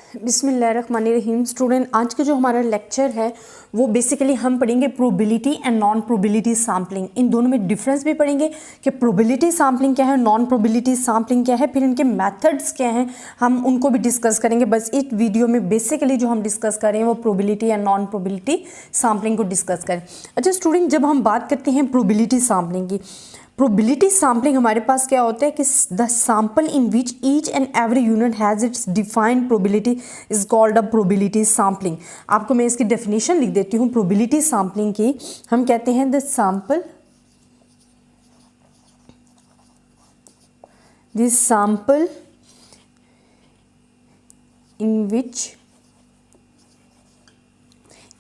बिस्मिल्लाहिर्रहमानिर्रहीम। स्टूडेंट, आज का जो हमारा लेक्चर है वो बेसिकली हम पढ़ेंगे probability and non probability sampling. इन दोनों में डिफरेंस भी पढ़ेंगे कि प्रोबेबिलिटी सैम्पलिंग क्या है, नॉन प्रोबेबिलिटी सैम्पलिंग क्या है, फिर इनके मेथड्स क्या हैं, हम उनको भी डिस्कस करेंगे। बस इस वीडियो में बेसिकली जो हम डिस्कस करें वो probability and non probability sampling को डिस्कस करें। अच्छा स्टूडेंट, जब हम बात करते हैं प्रोबेबिलिटी सैम्पलिंग की, प्रोबेबिलिटी सैम्पलिंग हमारे पास क्या होता है कि the sample in which each and every unit has its defined probability is called a probability sampling. आपको मैं इसकी डेफिनेशन लिख देती हूँ प्रोबेबिलिटी सैम्पलिंग की। हम कहते हैं the sample, this sample in which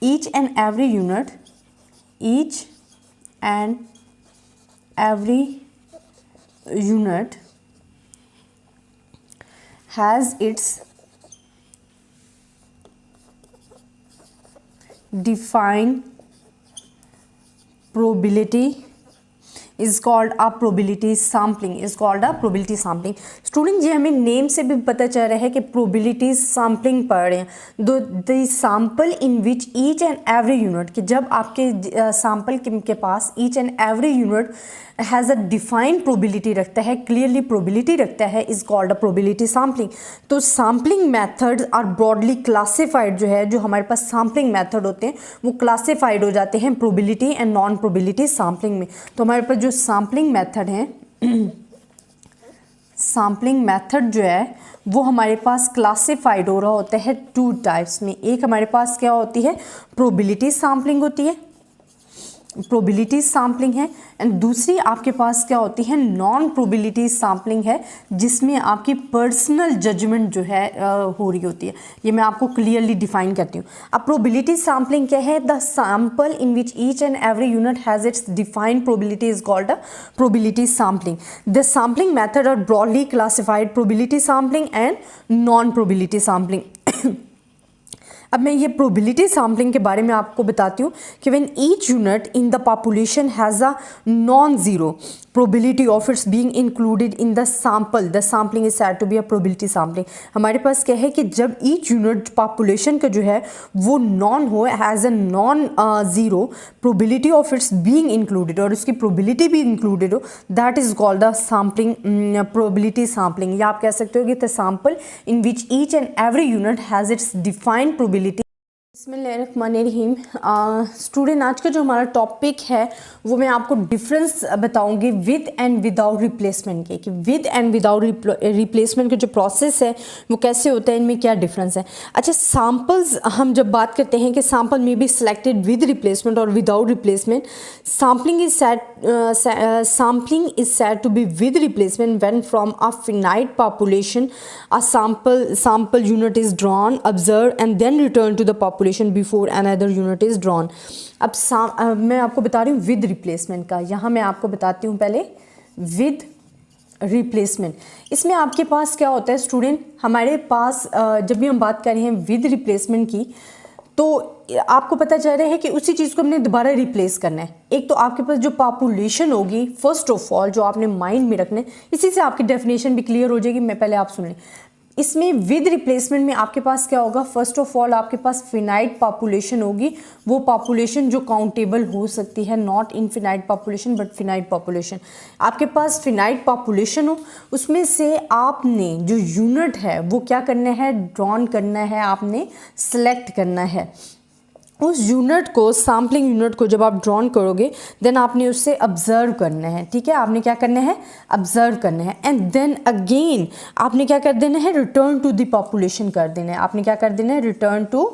each and every unit, each and every unit has its defined probability is called a probability sampling, is called a probability sampling। Student, ये हमें name से भी पता चल रहा है कि probability sampling पढ़ रहे हैं। The sample in which each and every unit, कि जब आपके सैम्पल के पास each and every unit has a defined probability रखता है, क्लियरली प्रोबेबिलिटी रखता है, is called a probability sampling. तो sampling methods are broadly classified, जो है जो हमारे पास सैम्पलिंग मेथड होते हैं वो क्लासिफाइड हो जाते हैं probability and non probability sampling में। तो हमारे पास जो सैम्पलिंग मेथड है, सैम्पलिंग मेथड जो है वो हमारे पास क्लासिफाइड हो रहा होता है टू टाइप्स में। एक हमारे पास क्या होती है, प्रोबेबिलिटी सैम्पलिंग होती है, प्रोबेबिलिटी सैम्पलिंग है, एंड दूसरी आपके पास क्या होती है, नॉन प्रोबेबिलिटी सैम्पलिंग है, जिसमें आपकी पर्सनल जजमेंट जो है हो रही होती है। ये मैं आपको क्लियरली डिफाइन करती हूँ। अब प्रोबेबिलिटी सैम्पलिंग क्या है, the sample in which each and every unit has its defined probability is called a probability sampling. The sampling method are broadly classified probability sampling and non probability sampling. अब मैं ये probability sampling के बारे में आपको बताती हूँ कि when each unit in the population has a non zero probability of its being included in the sample, the sampling is said to be a probability sampling. हमारे पास क्या है कि जब ईच यूनिट पॉपुलेशन का जो है वो नॉन हो, has a non zero probability of its being included, और उसकी प्रोबेबिलिटी भी इंक्लूडेड हो, that is called the sampling probability sampling. या आप कह सकते हो कि the sample in which each and every unit has its defined probability. बिस्मिल्लाहिर्रहमानिर्रहीम। स्टूडेंट, आज का जो हमारा टॉपिक है वो मैं आपको डिफरेंस बताऊंगी विद एंड विदाउट रिप्लेसमेंट के, कि विद एंड विदाउट रिप्लेसमेंट का जो प्रोसेस है वो कैसे होता है, इनमें क्या डिफरेंस है। अच्छा, सैम्पल्स हम जब बात करते हैं कि सैम्पल में बी सिलेक्टेड विद रिप्लेसमेंट और without replacement, sampling is said to be with replacement when from a finite population a sample unit is drawn, observed and then returned to the population before another unit is drawn। अब मैं आपको बता रही हूँ with replacement का। यहाँ मैं आपको बताती हूँ पहले विद रिप्लेसमेंट। इसमें आपके पास क्या होता है स्टूडेंट, हमारे पास जब भी हम बात कर रहे हैं विद रिप्लेसमेंट की, तो आपको पता चल रहा है कि उसी चीज़ को हमने दोबारा रिप्लेस करना है। एक तो आपके पास जो पॉपुलेशन होगी, फर्स्ट ऑफ ऑल जो आपने माइंड में रखना है, इसी से आपकी डेफिनेशन भी क्लियर हो जाएगी। मैं पहले आप सुन लें। इसमें विद रिप्लेसमेंट में आपके पास क्या होगा, फर्स्ट ऑफ ऑल आपके पास फिनाइट पॉपुलेशन होगी, वो पॉपुलेशन जो काउंटेबल हो सकती है, not infinite population but finite population. आपके पास फिनाइट पॉपुलेशन हो, उसमें से आपने जो यूनिट है वो क्या करना है, ड्रॉन करना है, आपने सेलेक्ट करना है। उस यूनिट को, सैम्पलिंग यूनिट को जब आप ड्रॉन करोगे देन आपने उससे ऑब्जर्व करना है। ठीक है, आपने क्या करना है, ऑब्जर्व करना है, एंड देन अगेन आपने क्या कर देना है, रिटर्न टू द पॉपुलेशन कर देना है। आपने क्या कर देना है, रिटर्न टू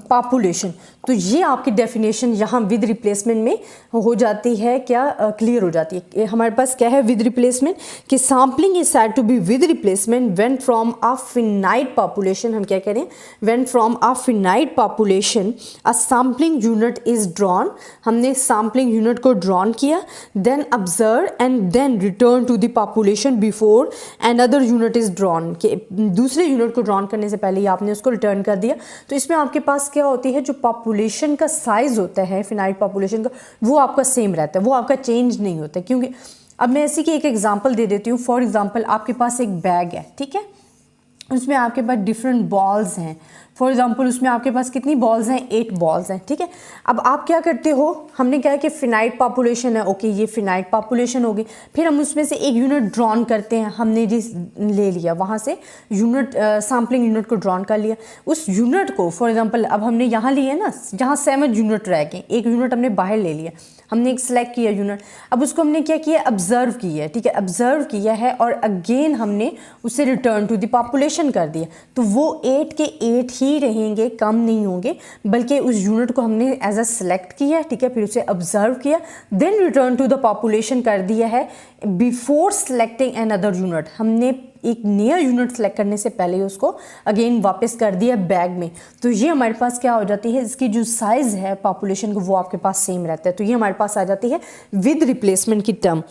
पॉपुलेशन। तो ये आपकी डेफिनेशन यहाँ विद रिप्लेसमेंट में हो जाती है, क्या क्लियर हो जाती है। हमारे पास क्या है विद रिप्लेसमेंट, कि sampling is said to be with replacement when from a finite population, हम क्या कह रहे हैं, when from a finite population a sampling unit is drawn, हमने सैम्पलिंग यूनिट को ड्रॉन किया, then observe and then return to the population before another unit is drawn, कि दूसरे यूनिट को ड्रॉन करने से पहले ही आपने उसको रिटर्न कर दिया। तो इसमें आपके पास क्या होती है, जो पॉपुलेशन का साइज होता है फिनाइट पॉपुलेशन का, वो आपका सेम रहता है, वो आपका चेंज नहीं होता। क्योंकि अब मैं इसी की एक एग्जांपल दे देती हूँ। फॉर एग्जांपल आपके पास एक बैग है, ठीक है, उसमें आपके पास डिफरेंट बॉल्स हैं। फॉर एग्जांपल उसमें आपके पास कितनी बॉल्स हैं, 8 बॉल्स हैं, ठीक है। अब आप क्या करते हो, हमने क्या है कि फिनाइट पॉपुलेशन है, ओके ये फिनाइट पॉपुलेशन होगी, फिर हम उसमें से एक यूनिट ड्रॉन करते हैं, हमने जिस ले लिया वहाँ से यूनिट, सैम्पलिंग यूनिट को ड्रॉन कर लिया, उस यूनिट को फॉर एग्जांपल अब हमने यहाँ लिए ना, जहाँ 7 यूनिट रह गए, एक यूनिट हमने बाहर ले लिया, हमने एक सिलेक्ट किया यूनिट, अब उसको हमने क्या किया, ऑब्जर्व किया है, ठीक है, ऑब्जर्व किया है और अगेन हमने उसे रिटर्न टू द पॉपुलेशन कर दिया, तो वो 8 के 8 ही रहेंगे, कम नहीं होंगे, बल्कि उस यूनिट को हमने एज अ सेलेक्ट किया, ठीक है, फिर उसे ऑब्जर्व किया, then return to the population कर दिया है। Before selecting another unit, हमने एक नया यूनिट सेलेक्ट करने से पहले उसको अगेन वापस कर दिया बैग में, तो ये हमारे पास क्या हो जाती है, इसकी जो साइज़ है पॉपुलेशन को वो आपके पास सेम रहता है, तो ये हमारे पास आ जाती है विद रिप्लेसमेंट की टर्म।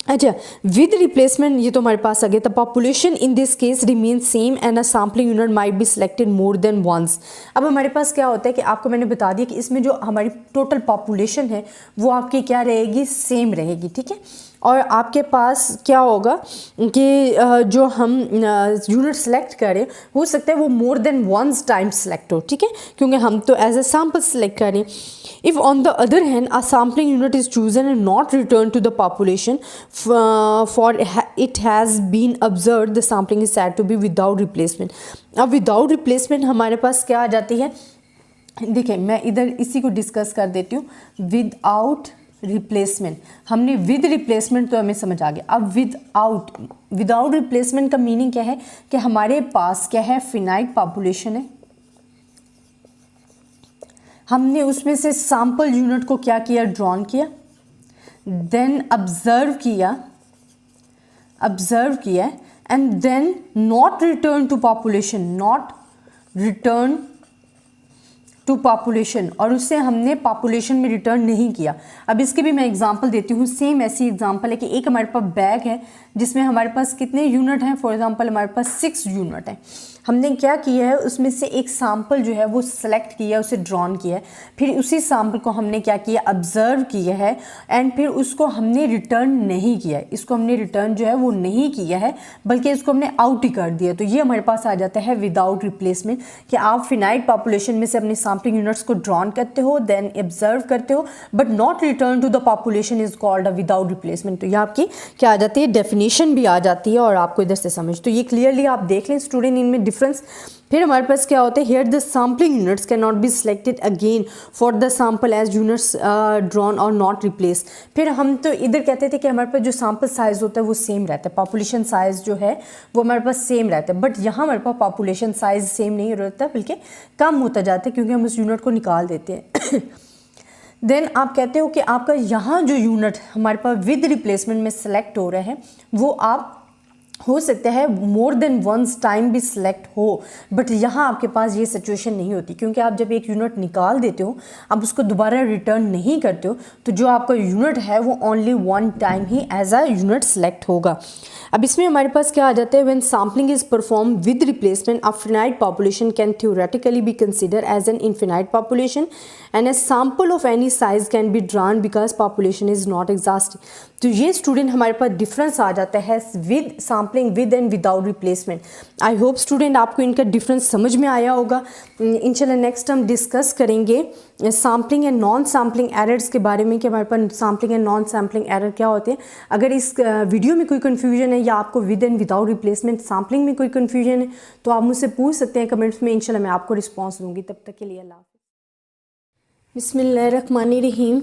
अच्छा, विद रिप्लेसमेंट ये तो हमारे पास आ गया, the population in this case remain same and a sampling unit might be selected more than once. अब हमारे पास क्या होता है कि आपको मैंने बता दिया कि इसमें जो हमारी टोटल पॉपुलेशन है वो आपकी क्या रहेगी, सेम रहेगी, ठीक है। और आपके पास क्या होगा कि जो हम यूनिट सेलेक्ट करें, हो सकता है वो more than once times select हो, ठीक है, क्योंकि हम तो एज ए सैम्पल सेलेक्ट करें। If on the other hand a sampling unit is chosen and not returned to the population for it has been observed, the sampling is said to be without replacement। अब without replacement हमारे पास क्या आ जाती है, देखिए मैं इधर इसी को डिस्कस कर देती हूँ। विदाउट रिप्लेसमेंट, हमने विद रिप्लेसमेंट तो हमें समझ आ गया, अब विदाउट रिप्लेसमेंट का मीनिंग क्या है कि हमारे पास क्या है, फिनाइट पॉपुलेशन है, हमने उसमें से सैंपल यूनिट को क्या किया, ड्रॉन किया, देन ऑब्जर्व किया and then not return to population, और उससे हमने पॉपुलेशन में रिटर्न नहीं किया। अब इसके भी मैं एग्जांपल देती हूँ, सेम ऐसी एग्जांपल है कि एक हमारे पास बैग है जिसमें हमारे पास कितने यूनिट हैं, फॉर एग्जांपल हमारे पास 6 यूनिट हैं, हमने क्या किया है, उसमें से एक सैंपल जो है वो सेलेक्ट किया, उसे ड्रॉन किया है, फिर उसी सैंपल को हमने क्या किया, ऑब्जर्व किया है एंड फिर उसको हमने रिटर्न नहीं किया है, इसको हमने रिटर्न जो है वो नहीं किया है, बल्कि इसको हमने आउट ही कर दिया। तो ये हमारे पास आ जाता है विदाउट रिप्लेसमेंट, कि आप फिनाइट पॉपुलेशन में से अपनी सैम्पलिंग यूनिट्स को ड्रॉन करते हो, देन ऑब्जर्व करते हो, but not return to the population is called a without replacement. तो ये आपकी क्या आ जाती है, डेफिनेशन भी आ जाती है और आपको इधर से समझ, तो ये क्लियरली आप देख लें स्टूडेंट, इनमें डिफरेंस। फिर हमारे पास क्या होता है, here the sampling units can not be selected again for the sample as units drawn और नॉट रिप्लेस। फिर हम तो इधर कहते थे कि हमारे पास जो सैंपल साइज होता है वो सेम रहता है, पॉपुलेशन साइज जो है वो हमारे पास सेम रहता है, बट यहाँ हमारे पास पॉपुलेशन साइज सेम नहीं रहता, बल्कि कम होता जाता है, क्योंकि हम उस यूनिट को निकाल देते हैं। देन आप कहते हो कि आपका यहाँ जो यूनिट हमारे पास विद रिप्लेसमेंट में सेलेक्ट हो रहे हैं वो आप हो सकता है मोर देन वंस टाइम भी सिलेक्ट हो, बट यहाँ आपके पास ये सिचुएशन नहीं होती, क्योंकि आप जब एक यूनिट निकाल देते हो, आप उसको दोबारा रिटर्न नहीं करते हो, तो जो आपका यूनिट है वो ओनली वन टाइम ही एज अ यूनिट सेलेक्ट होगा। अब इसमें हमारे पास क्या आ जाता है, when sampling is perform with replacement a finite population can theoretically be consider as an infinite population and a sample of any size can be drawn because population is not exhaustive. तो ये student हमारे पास difference आ जाता है with sampling with and without replacement. I hope student आपको इनका difference समझ में आया होगा। इंशाल्लाह नेक्स्ट हम डिस्कस करेंगे sampling and non sampling errors के बारे में, कि हमारे पास sampling and non sampling error क्या होते हैं। अगर इस वीडियो में कोई कन्फ्यूजन है या आपको with and without replacement sampling में कोई कन्फ्यूजन है तो आप मुझसे पूछ सकते हैं कमेंट्स में, इंशाल्लाह मैं आपको रिस्पॉन्स दूंगी। तब तक के लिए अल्लाह। बिस्मिल्लाहिर्रहमानिर्रहीम।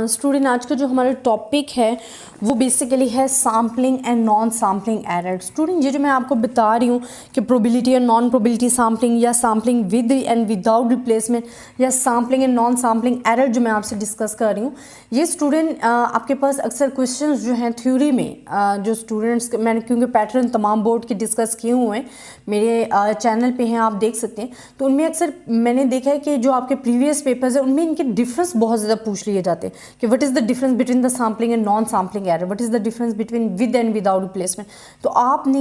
स्टूडेंट आज का जो हमारा टॉपिक है वो बेसिकली है sampling and non sampling error. Student ये जो मैं आपको बता रही हूँ कि प्रोबेबिलिटी और नॉन प्रोबेबिलिटी सैम्पलिंग या sampling with and without replacement या sampling and non sampling error जो मैं आपसे डिस्कस कर रही हूँ, ये स्टूडेंट आपके पास अक्सर क्वेश्चन जो हैं थ्योरी में जो स्टूडेंट्स मैंने क्योंकि पैटर्न तमाम बोर्ड के डिस्कस किए हुए हैं मेरे चैनल पर हैं, आप देख सकते हैं, तो उनमें अक्सर मैंने देखा है कि जो आपके प्रीवियस पेपर्स हैं उनमें इनमें इनके डिफरेंस बहुत ज़्यादा पूछ लिए जाते हैं कि what is the difference between the sampling and non sampling error, what is the difference between with and without replacement. तो आपने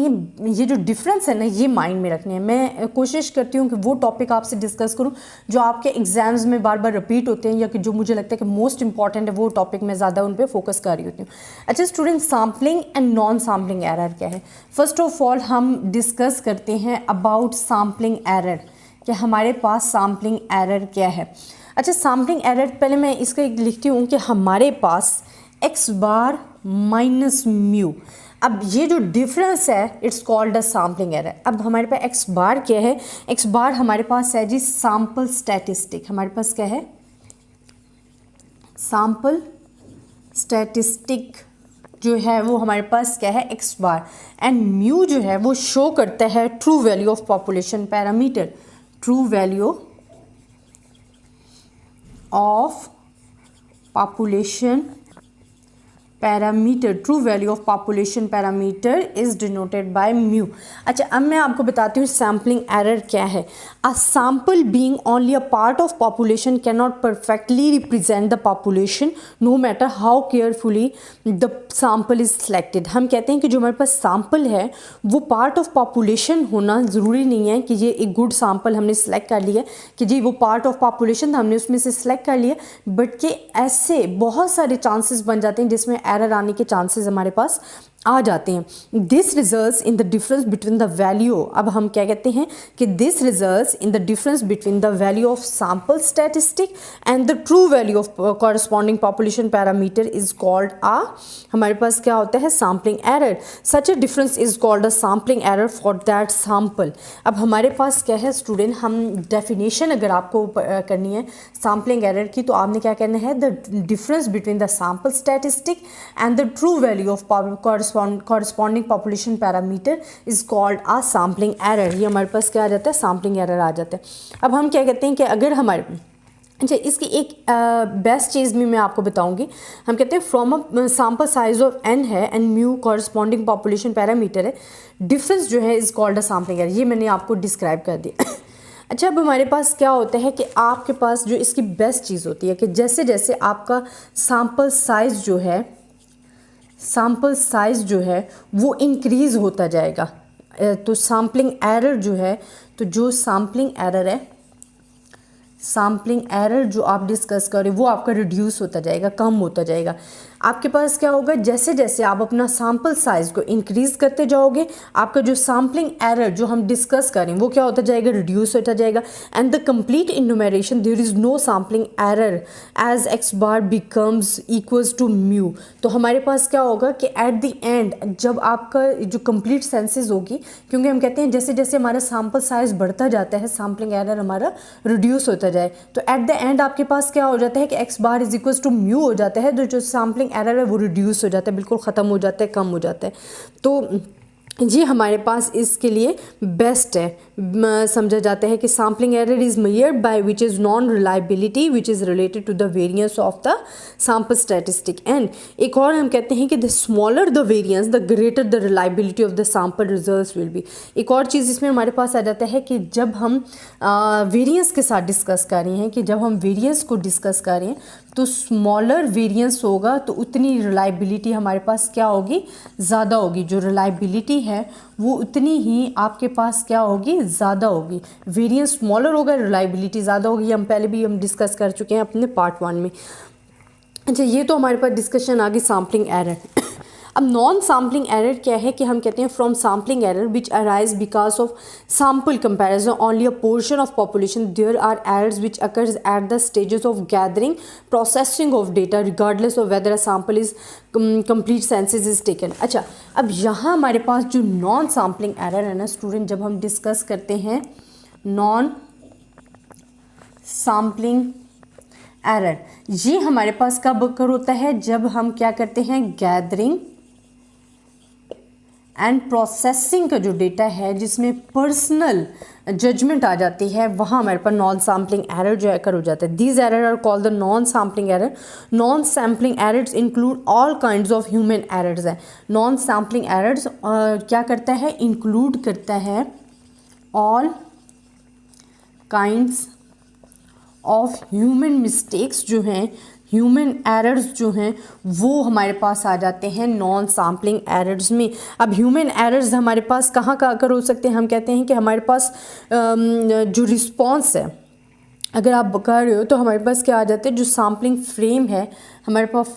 ये जो डिफरेंस है ना ये माइंड में रखने हैं। मैं कोशिश करती हूँ कि वो टॉपिक आपसे डिस्कस करूँ जो आपके एग्जाम्स में बार बार रिपीट होते हैं या कि जो मुझे लगता है कि मोस्ट इंपॉर्टेंट है, वो टॉपिक मैं ज़्यादा उन पर फोकस कर रही होती हूँ। अच्छा student, sampling and non sampling error क्या है? फर्स्ट ऑफ ऑल हम डिस्कस करते हैं अबाउट सैम्पलिंग एरर, कि हमारे पास सैम्पलिंग एरर क्या है। अच्छा, सैम्पलिंग एरर पहले मैं इसका एक लिखती हूँ कि हमारे पास x बार माइनस म्यू, अब ये जो डिफरेंस है it's called a sampling error. अब हमारे पास x बार क्या है? x बार हमारे पास है जी सैम्पल स्टैटिस्टिक, हमारे पास क्या है? सैम्पल स्टैटिस्टिक जो है वो हमारे पास क्या है? x bar. एंड म्यू जो है वो शो करता है true value of population parameter, true value of population parameter, true value of population parameter is denoted by mu। अच्छा, अब मैं आपको बताती हूँ सैम्पलिंग एरर क्या है। A sample being only a part of population cannot perfectly represent the population no matter how carefully the sample is selected। हम कहते हैं कि जो हमारे पास सैम्पल है वो पार्ट ऑफ पॉपुलेशन होना ज़रूरी नहीं है कि ये एक गुड सैम्पल हमने सेलेक्ट कर लिया कि जी वो पार्ट ऑफ पॉपुलेशन हमने उसमें से सिलेक्ट कर लिया, बट कि ऐसे बहुत सारे चांसेस बन जाते हैं जिसमें एरर आने के चांसेस हमारे पास आ जाते हैं। This results in the difference between the value, अब हम क्या कहते हैं कि this results in the difference between the value of sample statistic and the true value of corresponding population parameter is called हमारे पास क्या होता है? Sampling error. Such A difference is called a sampling error for that sample. अब हमारे पास क्या है स्टूडेंट, हम डेफिनेशन अगर आपको करनी है सैम्पलिंग एरर की तो आपने क्या करना है? The difference between the sample statistic and the true value of corresponding population parameter is called a sampling error। ये हमारे पास क्या आ जाता है? सैम्पलिंग एरर आ जाता है। अब हम क्या कहते हैं कि अगर हमारे, अच्छा इसकी एक बेस्ट चीज़ भी मैं आपको बताऊंगी। हम कहते हैं from a sample size of n है and mu corresponding population parameter है, डिफरेंस जो है is called a sampling error. ये मैंने आपको डिस्क्राइब कर दिया। अच्छा, अब हमारे पास क्या होता है कि आपके पास जो इसकी बेस्ट चीज़ होती है कि जैसे जैसे आपका सैम्पल साइज़ जो है वो इंक्रीज़ होता जाएगा, तो सैम्पलिंग एरर जो है, तो जो सैम्पलिंग एरर जो आप डिस्कस करें वो आपका रिड्यूस होता जाएगा, कम होता जाएगा। आपके पास क्या होगा? जैसे जैसे आप अपना सैम्पल साइज़ को इंक्रीज़ करते जाओगे आपका जो सैम्पलिंग एरर जो हम डिस्कस करें वो क्या होता जाएगा? रिड्यूस होता जाएगा। And the complete enumeration there is no sampling error as x bar becomes equals to mu. तो हमारे पास क्या होगा कि एट द एंड जब आपका जो कंप्लीट सेंसेस होगी, क्योंकि हम कहते हैं जैसे जैसे हमारा सैम्पल साइज़ बढ़ता जाता है सैम्पलिंग एरर हमारा रिड्यूस होता जाए, तो एट द एंड आपके पास क्या हो जाता है कि x bar is equals to mu हो जाता है, जो सैम्पलिंग एरर है वो रिड्यूस हो जाता है, बिल्कुल ख़त्म हो जाता है, कम हो जाता है। तो ये हमारे पास इसके लिए बेस्ट है, समझा जाता है कि sampling error is measured by which is non reliability which is related to the variance of the sample statistic. And एक और हम कहते हैं कि the smaller the variance the greater the reliability of the sample results will be. एक और चीज़ इसमें हमारे पास आ जाता है कि जब हम वेरिएंस के साथ डिस्कस कर रहे हैं, कि जब हम वेरिएंस को डिस्कस कर रहे हैं तो स्मॉलर वेरिएंस होगा तो उतनी रिलायबिलिटी हमारे पास क्या होगी? ज़्यादा होगी। जो रिलायबिलिटी है वो उतनी ही आपके पास क्या होगी? ज़्यादा होगी। वेरिएंस स्मॉलर होगा, रिलायबिलिटी ज़्यादा होगी। हम पहले भी डिस्कस कर चुके हैं अपने पार्ट 1 में। अच्छा, ये तो हमारे पास डिस्कशन आ गई सैम्पलिंग एरर। अब नॉन सैम्पलिंग एरर क्या है? कि हम कहते हैं from sampling error which arise because of sample comparison only a portion of population, there are errors which occurs at the stages of gathering processing of data regardless of whether a sample is complete census is taken. अच्छा, अब यहाँ हमारे पास जो non sampling error है ना student, जब हम discuss करते हैं नॉन सैम्पलिंग एरर, ये हमारे पास कब अकर होता है? जब हम क्या करते हैं? गैदरिंग एंड प्रोसेसिंग का जो डेटा है जिसमें पर्सनल जजमेंट आ जाती है, वहाँ हमारे पास नॉन सैम्पलिंग एरर जो अकर हो जाता है। These error are called the non sampling error. Non sampling errors include all kinds of human errors है। नॉन सैम्पलिंग एरर्स क्या करता है? इंक्लूड करता है all kinds of human mistakes जो हैं, ह्यूमन एरर्स जो हैं, वो हमारे पास आ जाते हैं नॉन सैम्पलिंग एरर्स में। अब ह्यूमन एरर्स हमारे पास कहाँ कहाँ कर हो सकते हैं? हम कहते हैं कि हमारे पास जो रिस्पॉन्स है, अगर आप कर रहे हो तो हमारे पास क्या आ जाते हैं, जो सैम्पलिंग फ्रेम है हमारे पास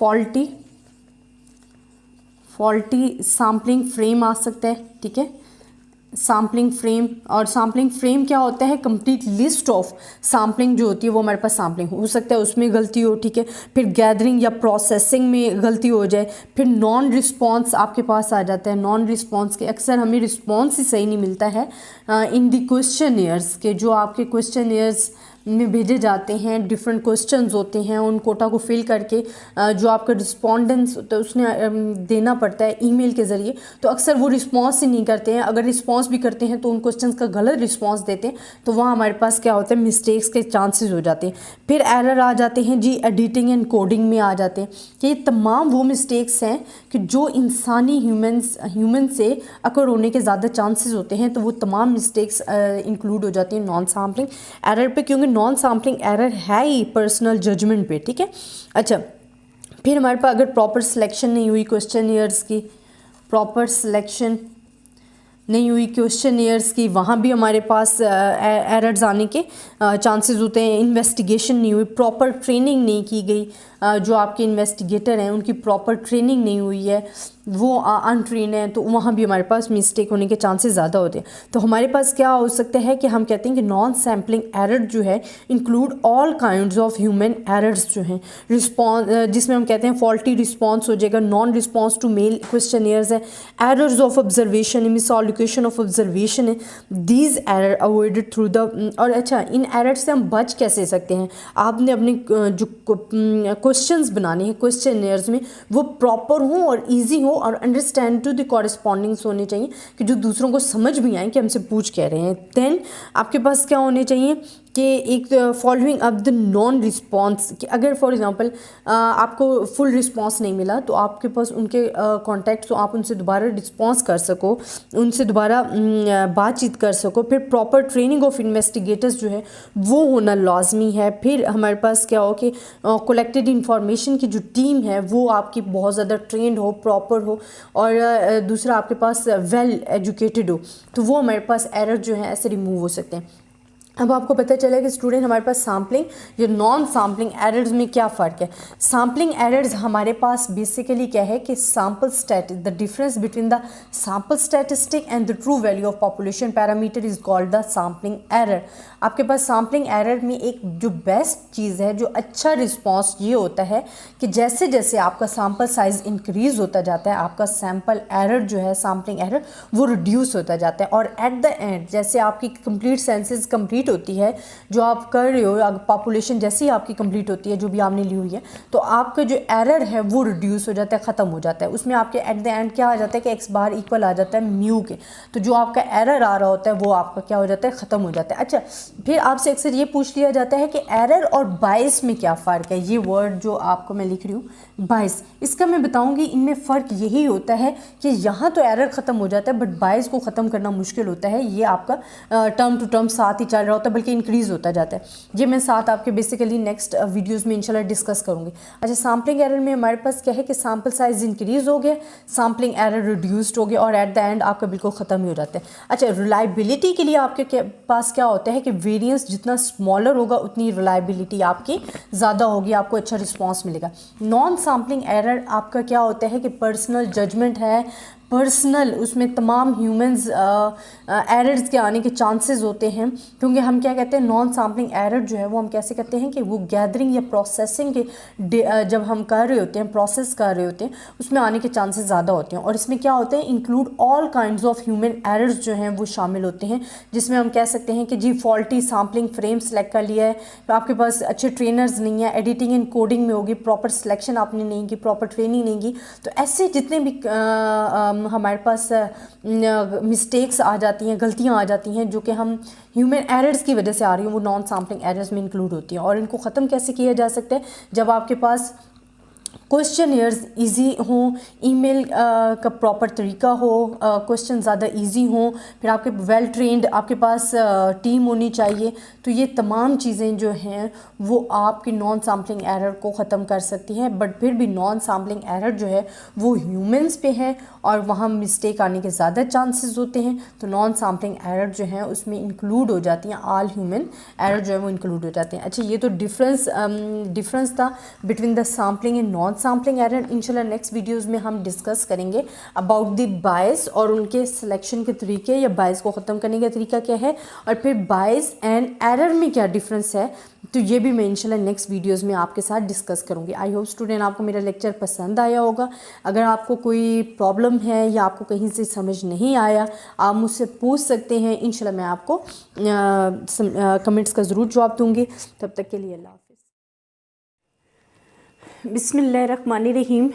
फॉल्टी सैम्पलिंग फ्रेम आ सकता है, ठीक है, सैम्पलिंग फ्रेम। और सैम्पलिंग फ्रेम क्या होता है? कंप्लीट लिस्ट ऑफ सैम्पलिंग जो होती है वो हमारे पास सैम्पलिंग हो सकता है, उसमें गलती हो, ठीक है, फिर गैदरिंग या प्रोसेसिंग में गलती हो जाए, फिर नॉन रिस्पॉन्स आपके पास आ जाता है। नॉन रिस्पॉन्स के अक्सर हमें रिस्पॉन्स ही सही नहीं मिलता है इन दी क्वेश्चनियर्स के, जो आपके क्वेश्चनियर्स में भेजे जाते हैं, डिफरेंट क्वेश्चंस होते हैं, उन कोटा को फिल करके जो आपका रिस्पॉन्डेंस होता है उसने देना पड़ता है ईमेल के ज़रिए, तो अक्सर वो रिस्पॉन्स ही नहीं करते हैं। अगर रिस्पॉन्स भी करते हैं तो उन क्वेश्चंस का गलत रिस्पॉन्स देते हैं, तो वहाँ हमारे पास क्या होता है, मिस्टेक्स के चांसेस हो जाते हैं। फिर एरर आ जाते हैं जी एडिटिंग एंड कोडिंग में आ जाते हैं, कि ये तमाम वो मिस्टेक्स हैं कि जो इंसानी ह्यूमन से अकर होने के ज़्यादा चांसेस होते हैं, तो वो तमाम मिस्टेक्स इंक्लूड हो जाती हैं नॉन सैम्पलिंग एरर पे, क्योंकि नॉन सैम्पलिंग एरर है ही पर्सनल जजमेंट पे, ठीक है। अच्छा, फिर हमारे पास अगर प्रॉपर सिलेक्शन नहीं हुई क्वेश्चनियर्स की, प्रॉपर सिलेक्शन नहीं हुई क्वेश्चनियर्स की, वहाँ भी हमारे पास एरर्स आने के चांसेस होते हैं। इन्वेस्टिगेशन नहीं हुई, प्रॉपर ट्रेनिंग नहीं की गई, जो आपके इन्वेस्टिगेटर हैं उनकी प्रॉपर ट्रेनिंग नहीं हुई है, वो अनट्रेन है, तो वहाँ भी हमारे पास मिस्टेक होने के चांसेस ज़्यादा होते हैं। तो हमारे पास क्या हो सकता है कि हम कहते हैं कि नॉन सैम्पलिंग एरर जो है include all kinds of human errors जो हैं, रिस्पॉन्स जिसमें हम कहते हैं फॉल्टी रिस्पॉन्स हो जाएगा, non response to mail questionnaires है, errors of observation, miss allocation of observation है, these error avoided through the. और अच्छा, इन एरर से हम बच कैसे सकते हैं? आपने अपने जो क्वेश्चंस बनाने हैं क्वेश्चनियर्स में, वो प्रॉपर हों और ईजी हो और अंडरस्टैंड टू द कॉरेस्पॉन्डिंग्स होने चाहिए, कि जो दूसरों को समझ भी आए कि हमसे पूछ कह रहे हैं। देन आपके पास क्या होने चाहिए कि एक following up the non response, कि अगर फॉर एग्जांपल आपको फुल रिस्पॉन्स नहीं मिला, तो आपके पास उनके कॉन्टैक्ट्स हो, आप उनसे दोबारा रिस्पॉन्स कर सको, उनसे दोबारा बातचीत कर सको। फिर प्रॉपर ट्रेनिंग ऑफ इन्वेस्टिगेटर्स जो है वो होना लाजमी है। फिर हमारे पास क्या हो कि कलेक्टेड इंफॉर्मेशन की जो टीम है वो आपकी बहुत ज़्यादा ट्रेंड हो, प्रॉपर हो, और दूसरा आपके पास वेल एजुकेटेड हो, तो वो हमारे पास एरर जो है ऐसे रिमूव हो सकते हैं। अब आपको पता चला कि स्टूडेंट हमारे पास सैम्पलिंग या नॉन सैम्पलिंग एरर्स में क्या फ़र्क है। सैम्पलिंग एरर्स हमारे पास बेसिकली क्या है कि sample statistic, the difference between the sample statistic and the true value of population parameter is called the sampling error. आपके पास सैम्पलिंग एरर में एक जो बेस्ट चीज़ है, जो अच्छा रिस्पॉन्स ये होता है कि जैसे जैसे आपका सैम्पल साइज़ इंक्रीज़ होता जाता है, आपका सैम्पल एरर जो है, सैम्पलिंग एरर, वो रिड्यूस होता जाता है, और एट द एंड जैसे आपकी कंप्लीट सेंसेस कंप्लीट होती है, जो आप कर रहे हो, पॉपुलेशन जैसी आपकी कंप्लीट होती है जो भी आपने ली हुई है, तो आपका जो एरर है वो रिड्यूस हो जाता है, ख़त्म हो जाता है। उसमें आपके एट द एंड क्या आ जाता है कि एक्स बार इक्वल आ जाता है म्यू के, तो जो आपका एरर आ रहा होता है वो आपका क्या हो जाता है, ख़त्म हो जाता है। अच्छा, फिर आपसे अक्सर ये पूछ लिया जाता है कि एरर और बायस में क्या फ़र्क है। ये वर्ड जो आपको मैं लिख रही हूँ बायस, इसका मैं बताऊँगी, इनमें फ़र्क यही होता है कि यहाँ तो एरर ख़त्म हो जाता है, बट बायस को ख़त्म करना मुश्किल होता है। ये आपका टर्म टू टर्म साथ ही चल रहा होता है, बल्कि इंक्रीज़ होता जाता है। ये मैं साथ आपके बेसिकली नेक्स्ट वीडियोज़ में इंशाल्लाह डिस्कस करूँगी। अच्छा, सैम्पलिंग एरर में हमारे पास क्या है कि सैम्पल साइज़ इंक्रीज़ हो गया, सैम्पलिंग एरर रिड्यूस्ड हो गया, और एट द एंड आपका बिल्कुल ख़त्म ही हो जाता है। अच्छा, रिलायबिलिटी के लिए आपके पास क्या होता है कि वेरिएंस जितना स्मॉलर होगा उतनी रिलायबिलिटी आपकी ज़्यादा होगी, आपको अच्छा रिस्पॉन्स मिलेगा। नॉन सैम्पलिंग एरर आपका क्या होता है कि पर्सनल जजमेंट है, पर्सनल, उसमें तमाम ह्यूमंस एरर्स के आने के चांसेस होते हैं, क्योंकि हम क्या कहते हैं, नॉन सैम्पलिंग एरर जो है वो हम कैसे कहते हैं कि वो गैदरिंग या प्रोसेसिंग के जब हम कर रहे होते हैं, प्रोसेस कर रहे होते हैं, उसमें आने के चांसेस ज़्यादा होते हैं। और इसमें क्या होता है, include all kinds of human errors जो हैं वो शामिल होते हैं, जिसमें हम कह सकते हैं कि जी फॉल्टी सैम्पलिंग फ्रेम सेलेक्ट कर लिया है, तो आपके पास अच्छे ट्रेनर्स नहीं है, एडिटिंग एंड कोडिंग में होगी, प्रॉपर सिलेक्शन आपने नहीं की, प्रॉपर ट्रेनिंग नहीं की, तो ऐसे जितने भी हमारे पास मिस्टेक्स आ जाती हैं, गलतियां आ जाती हैं, जो कि हम ह्यूमन एरर्स की वजह से आ रही हैं, वो नॉन सैम्पलिंग एरर्स में इंक्लूड होती हैं। और इनको ख़त्म कैसे किया जा सकता है, जब आपके पास क्वेश्चनियर्स इजी हों, ईमेल का प्रॉपर तरीका हो, क्वेश्चन ज़्यादा इजी हों, फिर आपके वेल ट्रेंड आपके पास टीम होनी चाहिए। तो ये तमाम चीज़ें जो हैं वो आपकी नॉन सैम्पलिंग एरर को ख़त्म कर सकती हैं। बट फिर भी नॉन सैम्पलिंग एरर जो है वो ह्यूमंस पे है और वहाँ मिस्टेक आने के ज़्यादा चांसेस होते हैं। तो नॉन सैम्पलिंग एरर जो है उसमें इंक्लूड हो जाती हैं, ऑल ह्यूमन एरर जो है वो इंक्लूड हो जाते हैं। अच्छा, ये तो डिफरेंस था between the sampling and non sampling error. इंशाल्लाह नेक्स्ट वीडियोज़ में हम डिस्कस करेंगे अबाउट द बायस और उनके सिलेक्शन के तरीके या बायस को ख़त्म करने का तरीका क्या है, और फिर बायस एंड एरर में क्या डिफरेंस है। तो ये भी मैं इंशाल्लाह नेक्स्ट वीडियोज़ में आपके साथ डिस्कस करूँगी। आई होप स्टूडेंट आपको मेरा लेक्चर पसंद आया होगा। अगर आपको कोई प्रॉब्लम है या आपको कहीं से समझ नहीं आया, आप मुझसे पूछ सकते हैं। इंशाल्लाह मैं आपको कमेंट्स का ज़रूर जवाब दूँगी। तब तक के लिए अल्लाह हाफ़िज़। बिस्मिल्लाहिर्रहमानिर्रहीम।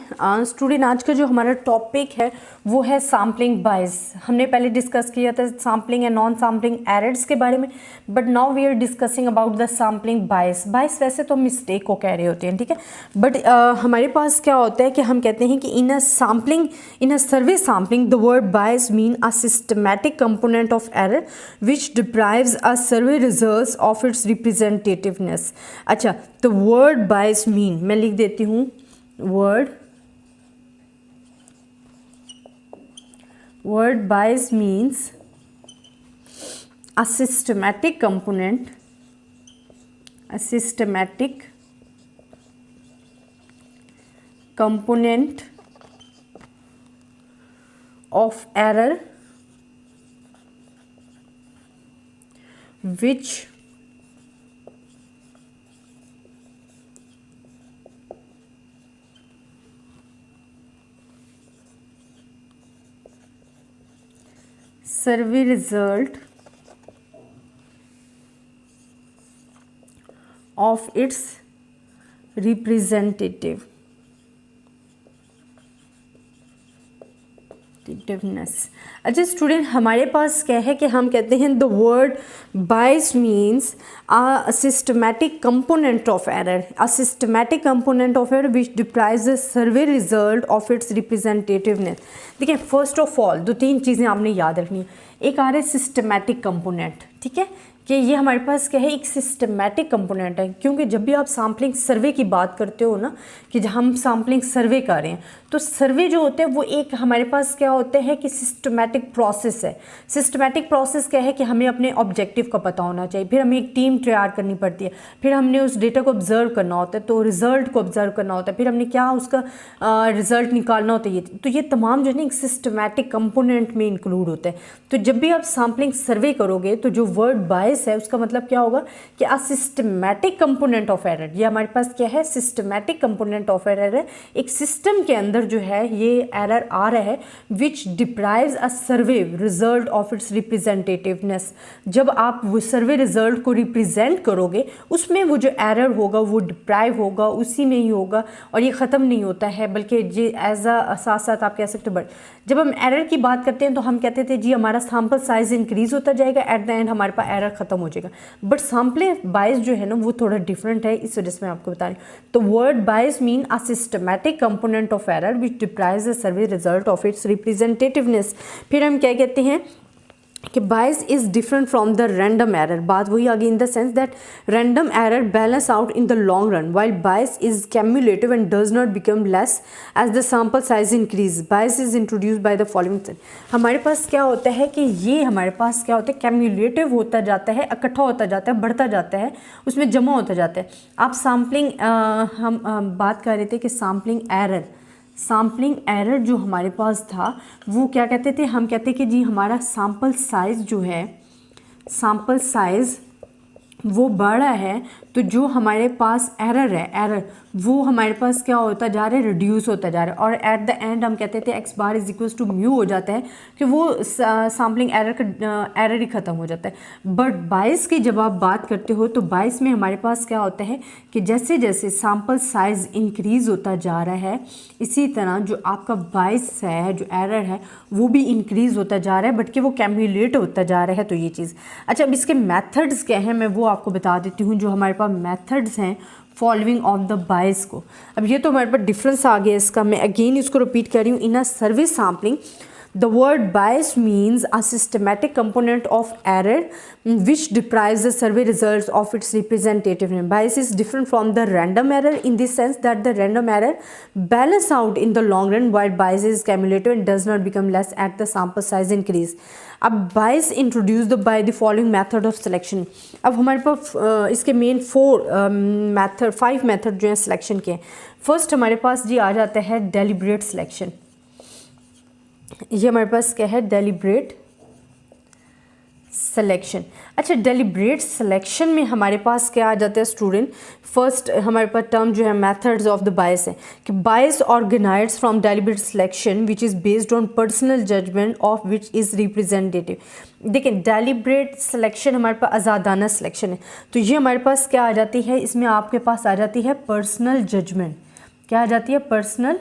स्टूडेंट आज का जो हमारा टॉपिक है वो है सैम्पलिंग बायस। हमने पहले डिस्कस किया था sampling and non sampling errors के बारे में, but now we are discussing about the sampling bias. Bias वैसे तो मिस्टेक को कह रहे होते हैं, ठीक है, बट हमारे पास क्या होता है कि हम कहते हैं कि in a survey sampling the word bias mean a systematic component of error which deprives a survey results of its representativeness. अच्छा, तो वर्ड बायस मीन मैं लिख देती हूँ, word bias means a systematic component of error which survey result of its representativeness। अच्छा student, हमारे पास क्या है कि हम कहते हैं the word bias means a systematic component of error, which deprives the survey result of its representativeness. देखिए, फर्स्ट ऑफ ऑल 2-3 चीज़ें आपने याद रखनी है। एक आ रहा है सिस्टमैटिक कंपोनेंट, ठीक है, कि ये हमारे पास क्या है, एक सिस्टमैटिक कंपोनेंट है। क्योंकि जब भी आप सैम्पलिंग सर्वे की बात करते हो ना, कि जब हम सैम्पलिंग सर्वे कर रहे हैं, तो सर्वे जो होते हैं वो एक हमारे पास क्या होते हैं कि सिस्टमैटिक प्रोसेस है। सिस्टमैटिक प्रोसेस क्या है कि हमें अपने ऑब्जेक्टिव का पता होना चाहिए, फिर हमें एक टीम तैयार करनी पड़ती है, फिर हमने उस डेटा को ऑब्जर्व करना होता है, तो रिजल्ट को ऑब्जर्व करना होता है, फिर हमने क्या उसका रिजल्ट निकालना होता है। तो ये तमाम जो है ना एक सिस्टमैटिक कंपोनेंट में इंक्लूड होता है। तो जब भी आप सैम्पलिंग सर्वे करोगे तो जो वर्ड बायस है उसका मतलब क्या होगा कि अ सिस्टमैटिक कंपोनेंट ऑफ एरर, ये हमारे पास क्या है, सिस्टमैटिक कंपोनेंट ऑफ एरर है। एक सिस्टम के अंदर जो है ये एरर आ रहा है which deprives a survey result of its representativeness. जब आप वो सर्वे रिजल्ट को रिप्रेजेंट करोगे उसमें वो जो एरर होगा वो डिप्राइव होगा, उसी में ही होगा, और ये ख़त्म नहीं होता है, बल्कि ये एज अ साथ साथ आप कह सकते हो। बट जब हम एरर की बात करते हैं तो हम कहते थे जी हमारा सैम्पल साइज इंक्रीज होता जाएगा, एट द एंड हमारे पास एरर खत्म हो जाएगा। बट सैम्पलिंग बायस जो है ना वो थोड़ा डिफरेंट है, इस वजह से मैं आपको बता रही हूँ। तो word bias mean a systematic component of error which deprives the survey result of its representativeness. फिर हम क्या कहते हैं कि bias is different from the random error. बात वही आ गई in the sense that random error balance out in the long run while bias is cumulative and does not become less as the sample size increase. Bias is introduce by the following. हमारे पास क्या होता है कि ये हमारे पास क्या होता है, कैम्युलेटिव होता जाता है, इकट्ठा होता जाता है, बढ़ता जाता है, उसमें जमा होता जाता है। आप सैम्पलिंग हम बात कर रहे थे कि सैम्पलिंग एरर जो हमारे पास था वो क्या कहते थे, हम कहते कि जी हमारा सैम्पल साइज़ जो है, सैम्पल साइज़ वो बड़ा है, तो जो हमारे पास एरर वो हमारे पास क्या होता जा रहा है, रिड्यूस होता जा रहा है, और एट द एंड हम कहते थे x bar is equals to mu हो जाता है कि वो सैम्पलिंग एरर ही ख़त्म हो जाता है। बट बायस की जब आप बात करते हो तो बायस में हमारे पास क्या होता है कि जैसे जैसे सैम्पल साइज़ इंक्रीज़ होता जा रहा है, इसी तरह जो आपका बायस है, जो एरर है वो भी इंक्रीज़ होता जा रहा है, बट कि वो कैम्युलेट होता जा रहा है। तो ये चीज़ अच्छा, अब इसके मेथड्स क्या हैं मैं वो आपको बता देती हूँ। जो हमारे पास मेथड्स हैं, फॉलोइंग ऑफ द बायस को। अब ये तो हमारे पास डिफरेंस आ गया इसका, मैं अगेन इसको रिपीट कर रही हूँ। इन a survey sampling the word bias means a systematic component of error which deprives the survey results of its representativeness. Bias is different from the random error in the sense that the random error balance out in the long run, while bias is cumulative and does not become less at the sample size increase. अब bias introduced by the following method of selection. अब हमारे पास इसके main 5 method जो है selection के। First हमारे पास जी आ जाता है डेलिब्रेट सिलेक्शन। ये हमारे पास क्या है, डेलिब्रेट सिलेक्शन। अच्छा, डेलिब्रेट सिलेक्शन में हमारे पास क्या आ जाता है स्टूडेंट, फर्स्ट हमारे पास टर्म जो है मेथड्स ऑफ द बायस है कि bias organized from deliberate selection which is based on personal judgement of which is representative. देखिए, डेलिब्रेट सिलेक्शन हमारे पास आज़ादाना सिलेक्शन है, तो ये हमारे पास क्या आ जाती है, इसमें आपके पास आ जाती है पर्सनल जजमेंट। क्या आ जाती है, पर्सनल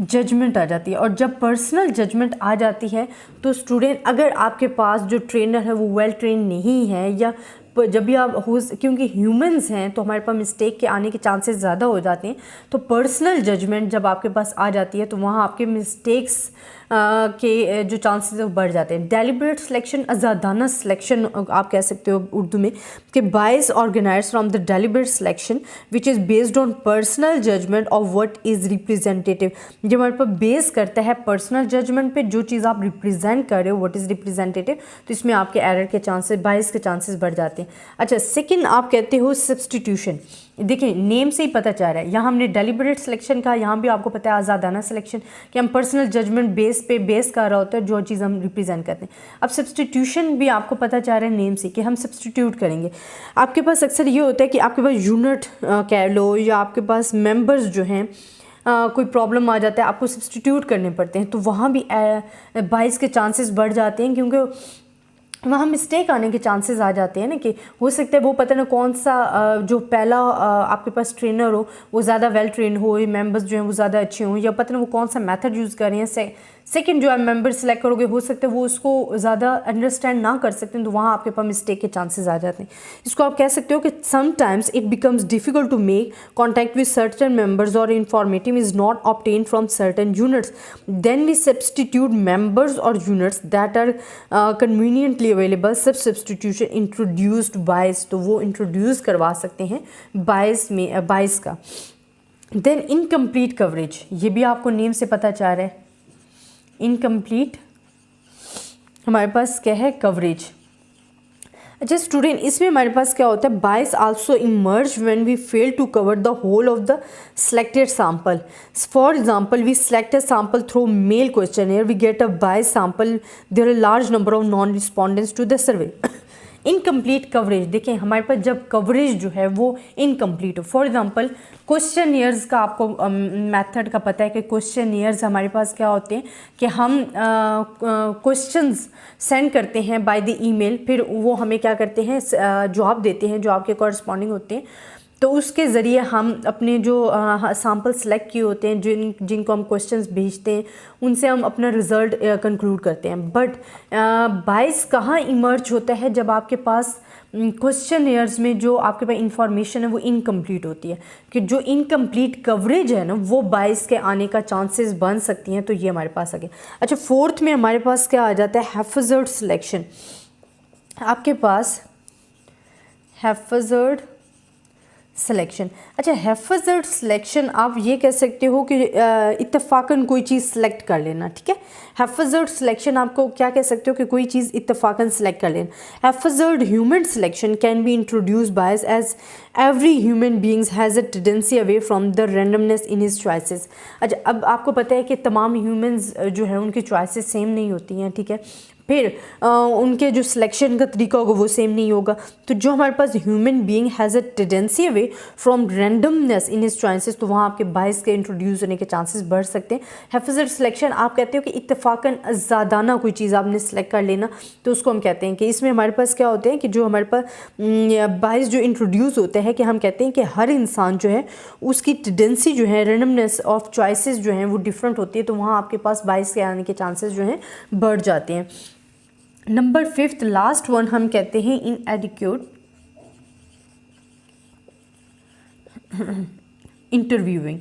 जजमेंट आ जाती है। और जब पर्सनल जजमेंट आ जाती है तो स्टूडेंट, अगर आपके पास जो ट्रेनर है वो वेल ट्रेन नहीं है, या जब भी आप क्योंकि ह्यूमंस हैं तो हमारे पास मिस्टेक के आने के चांसेस ज़्यादा हो जाते हैं, तो पर्सनल जजमेंट जब आपके पास आ जाती है तो वहाँ आपके मिस्टेक्स के जो चांसेस है वो बढ़ जाते हैं। डेलिब्रेट सिलेक्शन आज़ादाना सिलेक्शन आप कह सकते हो उर्दू में, कि bias organized from the deliberate selection which is based on personal judgement of what is representative. जो हमारे पास बेस करता है पर्सनल जजमेंट पे, जो चीज़ आप रिप्रेजेंट कर रहे हो व्हाट इज़ रिप्रेजेंटेटिव, तो इसमें आपके एरर के चांसेस, बायस के चांसेस बढ़ जाते हैं। अच्छा, सेकंड आप कहते हो सब्स्टिट्यूशन। देखिए, नेम से ही पता चल रहा है, यहाँ हमने डेलिब्रेट सिलेक्शन का, यहाँ भी आपको पता है आज़ादाना सिलेक्शन, कि हम पर्सनल जजमेंट बेस कर रहा होता है जो चीज़ हम रिप्रेजेंट करते हैं। अब सब्स्टिट्यूशन भी आपको पता चल रहा है नेम से कि हम सब्स्टिट्यूट करेंगे। आपके पास अक्सर ये होता है कि आपके पास यूनिट कह लो, या आपके पास मेंबर्स जो हैं कोई प्रॉब्लम आ जाता है, आपको सब्स्टिट्यूट करने पड़ते हैं, तो वहाँ भी बायस के चांसेस बढ़ जाते हैं, क्योंकि वहाँ मिस्टेक आने के चांसेस आ जाते हैं ना, कि हो सकता है वो पता ना कौन सा जो पहला आपके पास ट्रेनर हो वो ज़्यादा वेल ट्रेन हो, मेंबर्स जो हैं वो ज़्यादा अच्छे हों, या पता ना वो कौन सा मेथड यूज़ कर रहे हैं। सेकंड जो आप मेंबर सेलेक्ट करोगे, हो सकता है वो उसको ज़्यादा अंडरस्टैंड ना कर सकते हैं, तो वहाँ आपके पास मिस्टेक के चांसेस आ जाते हैं। इसको आप कह सकते हो कि sometimes it becomes difficult to make contact with certain members or informative is not obtain from certain units, then we substitute members or units that are conveniently available. सब सब्स्टिट्यूशन इंट्रोड्यूस्ड बायस, तो वो introduce करवा सकते हैं बायस में, बायस का। Then incomplete coverage, ये भी आपको नेम से पता चल रहा है, इनकम्प्लीट हमारे पास क्या है, कवरेज। अच्छा स्टूडेंट, इसमें हमारे पास क्या होता है, bias also emerge when we fail to cover the whole of the selected sample. For example, we select a sample through mail questionnaire, we get a biased sample, there are a large number of non-respondents to the survey. Incomplete coverage, देखें हमारे पास जब coverage जो है वो incomplete हो। For example, questionnaires का आपको method का पता है कि क्वेश्चनियर्स हमारे पास क्या होते हैं कि हम क्वेश्चंस सेंड करते हैं बाय द ईमेल, फिर वो हमें क्या करते हैं, जवाब देते हैं जो आपके कॉरस्पॉन्डिंग होते हैं, तो उसके ज़रिए हम अपने जो सैम्पल सेलेक्ट किए होते हैं, जिनको हम क्वेश्चंस भेजते हैं, उनसे हम अपना रिज़ल्ट कंक्लूड करते हैं। बट बायस कहाँ इमर्ज होता है, जब आपके पास क्वेश्चनियर्स में जो आपके पास इंफॉर्मेशन है वो इनकम्प्लीट होती है, कि जो इनकम्प्लीट कवरेज है ना वो बायस के आने का चांसेस बन सकती हैं। तो ये हमारे पास आ गया। अच्छा, फोर्थ में हमारे पास क्या आ जाता है, हैफज़र्ड सिलेक्शन। आपके पास हैफज़र्ड सिलेक्शन। अच्छा, हैफज़र्ड सिलेक्शन आप ये कह सकते हो कि इत्तफाकन कोई चीज़ सेलेक्ट कर लेना, ठीक है। हैफज़र्ड सिलेक्शन आपको क्या कह सकते हो कि कोई चीज़ इत्तफाकन सेलेक्ट कर लेना। Haphazard human selection can be introduce bias as every human beings has a tendency away from the randomness in his choices. अच्छा, अब आपको पता है कि तमाम ह्यूमंस जो है उनकी चॉइसेस सेम नहीं होती हैं, ठीक है। फिर उनके जो सिलेक्शन का तरीका होगा वो सेम नहीं होगा। तो जो हमारे पास human being has a tendency away from randomness in his choices, तो वहाँ आपके बायस के इंट्रोड्यूस होने के चांसेस बढ़ सकते हैं। हैफज़र्ड सिलेक्शन आप कहते हो कि इत्तफाकन ज़्यादाना कोई चीज़ आपने सेलेक्ट कर लेना, तो उसको हम कहते हैं कि इसमें हमारे पास क्या होते हैं कि जो हमारे पास बायस जो इंट्रोड्यूस होते हैं, कि हम कहते हैं कि हर इंसान जो है उसकी टेंडेंसी जो है, रैंडमनेस ऑफ चॉइसेस जो हैं वो डिफरेंट होती है, तो वहाँ आपके पास बायस के आने के चांसेस जो हैं बढ़ जाते हैं। नंबर 5th लास्ट वन हम कहते हैं इनएडिक्वेट इंटरव्यूइंग।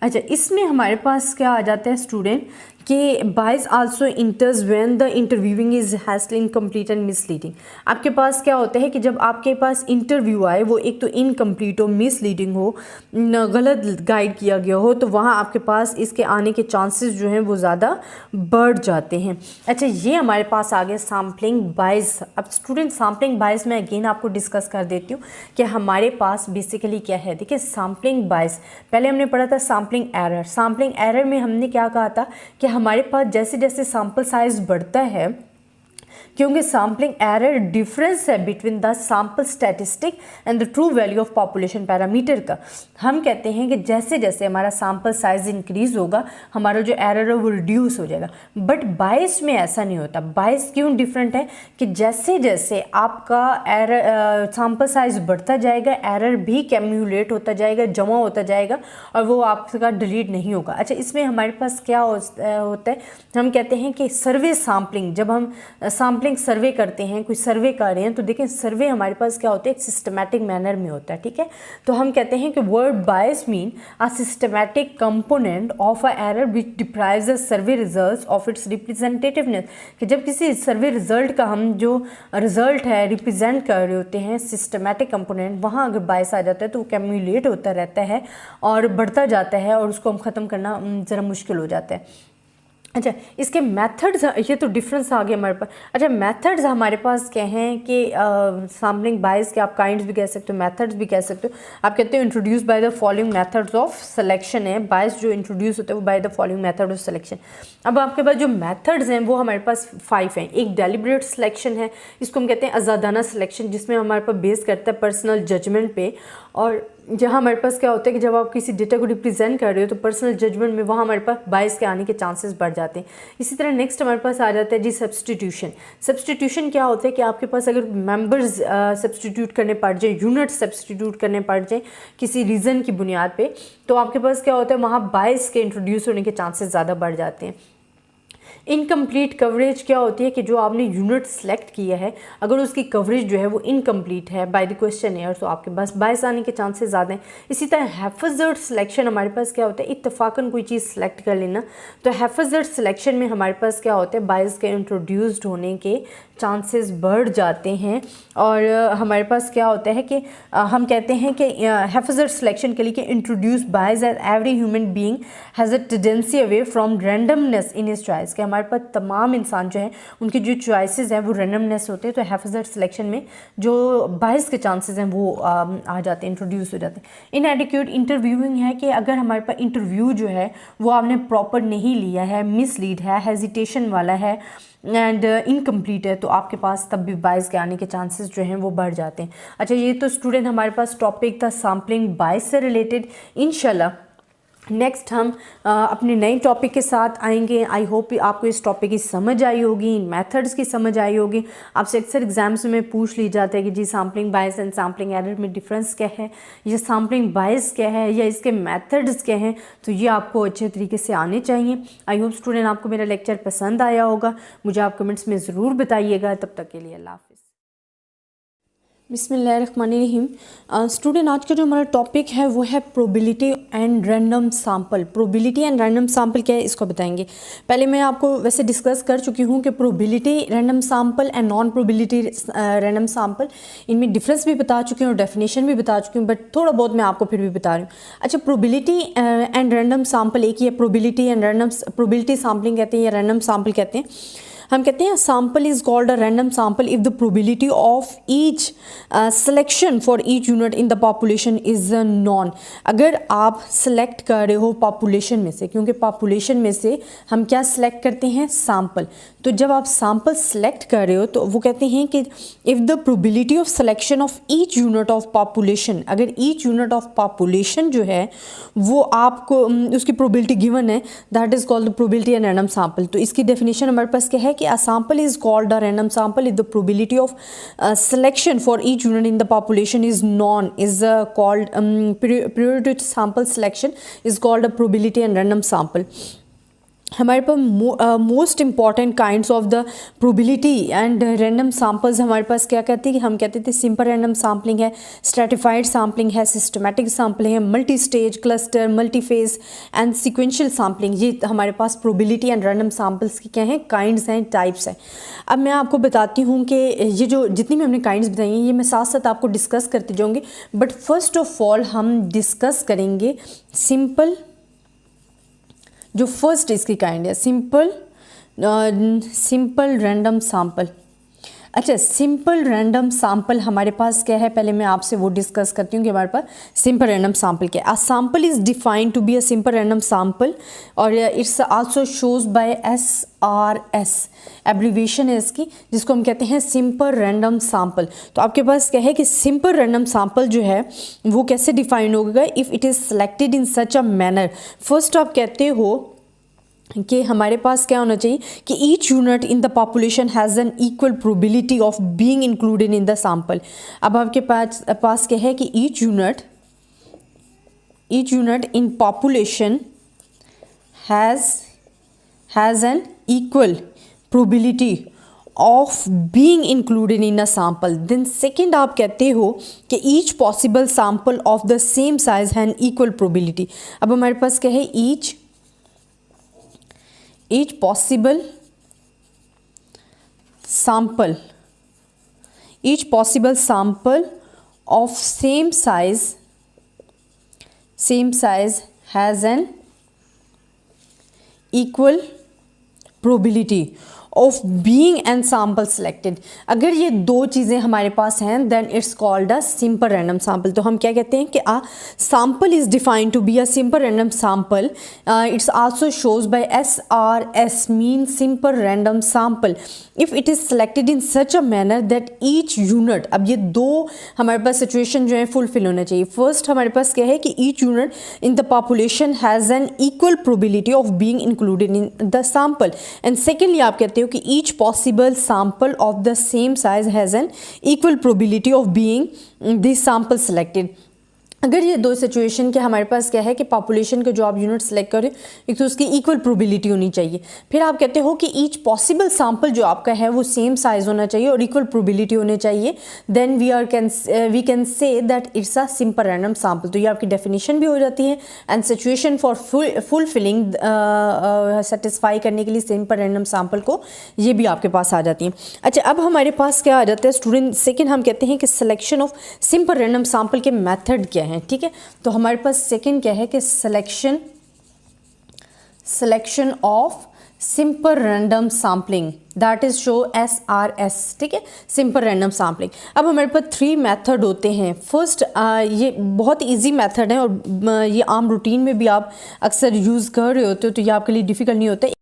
अच्छा, इसमें हमारे पास क्या आ जाता है स्टूडेंट कि bias also enters when the interviewing is hastily incomplete and misleading. आपके पास क्या होता है कि जब आपके पास इंटरव्यू आए वो एक तो इनकम्प्लीट हो, मिसलीडिंग हो, गलत गाइड किया गया हो, तो वहाँ आपके पास इसके आने के चांसेस जो हैं वो ज़्यादा बढ़ जाते हैं। अच्छा, ये हमारे पास आ गया सैम्पलिंग बायस। अब स्टूडेंट सैम्पलिंग बायस में अगेन आपको डिस्कस कर देती हूँ कि हमारे पास बेसिकली क्या है। देखिए, सैम्पलिंग बायस पहले हमने पढ़ा था सैम्पलिंग एरर। सैम्पलिंग एरर में हमने क्या कहा था कि हमारे पास जैसे जैसे सैम्पल साइज बढ़ता है, क्योंकि सैम्पलिंग एरर डिफरेंस है between the sample statistic and the true value of population parameter का। हम कहते हैं कि जैसे जैसे हमारा सैम्पल साइज इंक्रीज होगा हमारा जो एरर है वो रिड्यूस हो जाएगा। बट बायस में ऐसा नहीं होता। बायस क्यों डिफरेंट है कि जैसे जैसे आपका एरर सैम्पल साइज बढ़ता जाएगा एरर भी कैम्युलेट होता जाएगा, जमा होता जाएगा और वो आपका डिलीट नहीं होगा। अच्छा, इसमें हमारे पास क्या होता है, हम कहते हैं कि सर्वे सैम्पलिंग। जब हम सैम्पलिंग सर्वे करते हैं, कोई सर्वे कर रहे हैं, तो देखें सर्वे हमारे पास क्या होता है, एक सिस्टमैटिक मैनर में होता है। ठीक है, तो हम कहते हैं कि word bias mean a systematic component of a error which deprives the survey results of its representativeness. कि जब किसी सर्वे रिजल्ट का हम जो रिजल्ट है रिप्रेजेंट कर रहे होते हैं सिस्टमैटिक कंपोनेंट, वहाँ अगर बायस आ जाता है तो वो कैम्युलेट होता रहता है और बढ़ता जाता है और उसको हम ख़त्म करना ज़रा मुश्किल हो जाता है। अच्छा, इसके मेथड्स, ये तो डिफरेंस आ गया हमारे पास। अच्छा, मेथड्स हमारे पास क्या हैं कि सैम्पलिंग बायस के आप काइंड्स भी कह सकते हो, मेथड्स भी कह सकते हो। आप कहते हो introduce by the following methods of selection है। बायस जो इंट्रोड्यूस होता है वो bye the following method of selection. अब आपके पास जो मेथड्स हैं वो हमारे पास 5 हैं। एक डेलिब्रेट सिलेक्शन है, इसको हम कहते हैं आज़ादाना सिलेक्शन, जिसमें हमारे पास बेस करता है पर्सनल जजमेंट पे। और जहाँ हमारे पास क्या होता है कि जब आप किसी डेटा को रिप्रेजेंट कर रहे हो तो पर्सनल जजमेंट में वहाँ हमारे पास बायस के आने के चांसेस बढ़ जाते हैं। इसी तरह नेक्स्ट हमारे पास आ जाता है जी सब्सटीट्यूशन। सब्सटीट्यूशन क्या होता है कि आपके पास अगर मेंबर्स सब्सटीट्यूट करने पड़ जाए, यूनिट सब्सटीट्यूट करने पड़ जाए किसी रीज़न की बुनियाद पे, तो आपके पास क्या होता है वहाँ बायस के इंट्रोड्यूस होने के चांसेस ज़्यादा बढ़ जाते हैं। इनकम्प्लीट कवरेज क्या होती है कि जो आपने यूनिट सेलेक्ट किया है अगर उसकी कवरेज जो है वो इनकम्प्लीट है बाय द क्वेश्चन तो आपके पास बायस आने के चांसेस ज़्यादा हैं। इसी तरह हैफाज़र्ड सिलेक्शन हमारे पास क्या होता है, इत्तफाकन कोई चीज़ सेलेक्ट कर लेना, तो हैफाज़र्ड सिलेक्शन में हमारे पास क्या होता है बायस के इंट्रोड्यूस्ड होने के चांसेस बढ़ जाते हैं। और हमारे पास क्या होता है कि हम कहते हैं कि हैफाज़र्ड सिलेक्शन के लिए कि introduce bias as every human being has a tendency away from randomness in his choice. कि हमारे पास तमाम इंसान जो हैं उनके जो चॉइसेस हैं वो रैंडमनेस होते हैं, तो हैफाज़र्ड सिलेक्शन में जो बायस के चांसेस हैं वो आ जाते हैं, इंट्रोड्यूस हो जाते हैं। इनएडिक्वेट इंटरव्यूइंग है कि अगर हमारे पास इंटरव्यू जो है वो आपने प्रॉपर नहीं लिया है, मिसलीड है, हेजिटेशन वाला है एंड इनकम्प्लीट है, तो आपके पास तब भी बायस के आने के चांसेस जो हैं वो बढ़ जाते हैं। अच्छा, ये तो स्टूडेंट हमारे पास टॉपिक था सैम्पलिंग बायस से रिलेटेड। इंशाल्लाह नेक्स्ट हम अपने नए टॉपिक के साथ आएंगे। आई होप आपको इस टॉपिक की समझ आई होगी, इन मेथड्स की समझ आई होगी। आपसे अक्सर एग्जाम्स में पूछ ली जाता है कि जी sampling bias and sampling error में डिफरेंस क्या है, या सैम्पलिंग बायस क्या है, या इसके मेथड्स क्या हैं, तो ये आपको अच्छे तरीके से आने चाहिए। आई होप स्टूडेंट आपको मेरा लेक्चर पसंद आया होगा। मुझे आप कमेंट्स में ज़रूर बताइएगा। तब तक के लिए अल्लाह हाफ़िज़। बिस्मिल्लाहिर्रहमानिर्रहीम। स्टूडेंट आज का जो हमारा टॉपिक है वो है probability and random sample. Probability and random sample क्या है इसको बताएंगे। पहले मैं आपको वैसे डिस्कस कर चुकी हूँ कि probability random sample and non probability random sample, इनमें डिफरेंस भी बता चुकी हूँ और डेफिनेशन भी बता चुकी हूँ, बट थोड़ा बहुत मैं आपको फिर भी बता रही हूँ। अच्छा, प्रोबेबिलिटी एंड रैंडम सैम्पल एक ही है। Probability and random, probability sampling कहते हैं या रैंडम सैम्पल कहते हैं। हम कहते हैं sample is called a random sample if the probability of each selection for each unit in the population is non. अगर आप सेलेक्ट कर रहे हो पॉपुलेशन में से, क्योंकि पॉपुलेशन में से हम क्या सिलेक्ट करते हैं, सैम्पल, तो जब आप सैम्पल सेलेक्ट कर रहे हो तो वो कहते हैं कि if the probability of selection of each unit of population, अगर ईच यूनिट ऑफ पॉपुलेशन जो है वो आपको उसकी प्रोबेबिलिटी गिवन है, that is called the probability and random sample. तो इसकी डेफिनेशन हमारे पास क्या है कि a sample is called a random sample if the probability of selection for each unit in the population is known, is called prior to sample selection is called a probability and random sample. हमारे पास most important kinds of the probability and random samples हमारे पास क्या कहते हैं कि हम कहते थे सिंपल रैंडम सैम्पलिंग है, स्ट्रेटिफाइड सैम्पलिंग है, सिस्टमैटिक सैम्पलिंग है, multi stage, cluster, multi phase and sequential sampling. ये हमारे पास प्रोबेबिलिटी एंड रैंडम सैम्पल्स की क्या हैं, काइंड्स हैं, टाइप्स हैं। अब मैं आपको बताती हूँ कि ये जो जितनी भी हमने काइंड्स बताई हैं ये मैं साथ साथ आपको डिस्कस करते जाऊँगी, बट फर्स्ट ऑफ ऑल हम डिस्कस करेंगे सिंपल, जो फर्स्ट इसकी काइंड है सिंपल रैंडम सैंपल। अच्छा, सिंपल रैंडम सैंपल हमारे पास क्या है, पहले मैं आपसे वो डिस्कस करती हूँ कि हमारे पास सिंपल रैंडम सैंपल क्या है। A sample is defined to be a simple random sample और it's also shows by SRS, abbreviation है इसकी, जिसको हम कहते हैं सिंपल रैंडम सैंपल। तो आपके पास क्या है कि सिंपल रैंडम सैंपल जो है वो कैसे डिफाइन होगा, if it is selected in such a manner. First आप कहते हो कि हमारे पास क्या होना चाहिए कि each unit in the population has an equal probability of being included in the sample. अब आपके पास क्या है कि each unit in population has an equal probability of being included in a sample. Then second आप कहते हो कि each possible sample of the same size have an equal probability. अब हमारे पास क्या है, each possible sample of same size has an equal probability of being and sample selected. अगर ये दो चीज़ें हमारे पास हैं then it's called a simple random sample. तो हम क्या कहते हैं कि a sample is defined to be a simple random sample, it's also shows by SRS mean simple random sample if it is selected in such a manner that each unit. अब ये दो हमारे पास सिचुएशन जो है fulfil होना चाहिए। First हमारे पास क्या है कि each unit in the population has an equal probability of being included in the sample, and secondly आप कहते हो कि each possible sample of the same size has an equal probability of being this sample selected. अगर ये दो situation के हमारे पास क्या है कि पॉपुलेशन के जो आप यूनिट सेलेक्ट करें एक तो उसकी इक्वल प्रोबेबिलिटी होनी चाहिए। फिर आप कहते हो कि ईच पॉसिबल सैंपल जो आपका है वो सेम साइज होना चाहिए और इक्वल प्रोबेबिलिटी होनी चाहिए, then we can say that it's a simple random sample. तो ये आपकी डेफिनेशन भी हो जाती है and situation for fulfilling satisfy करने के लिए सिंपल रैंडम सैंपल को ये भी आपके पास आ जाती है। अच्छा, अब हमारे पास क्या आ जाता है स्टूडेंट, सेकेंड हम कहते हैं कि selection of simple random sample के मेथड क्या है। ठीक है, तो हमारे पास सेकंड क्या है कि selection of simple random sampling, that is show SRS। ठीक है, सिंपल रैंडम सैम्पलिंग। अब हमारे पास 3 मेथड होते हैं। फर्स्ट ये बहुत इजी मेथड है और ये आम रूटीन में भी आप अक्सर यूज़ कर रहे होते हो तो ये आपके लिए डिफ़िकल्ट नहीं होता है।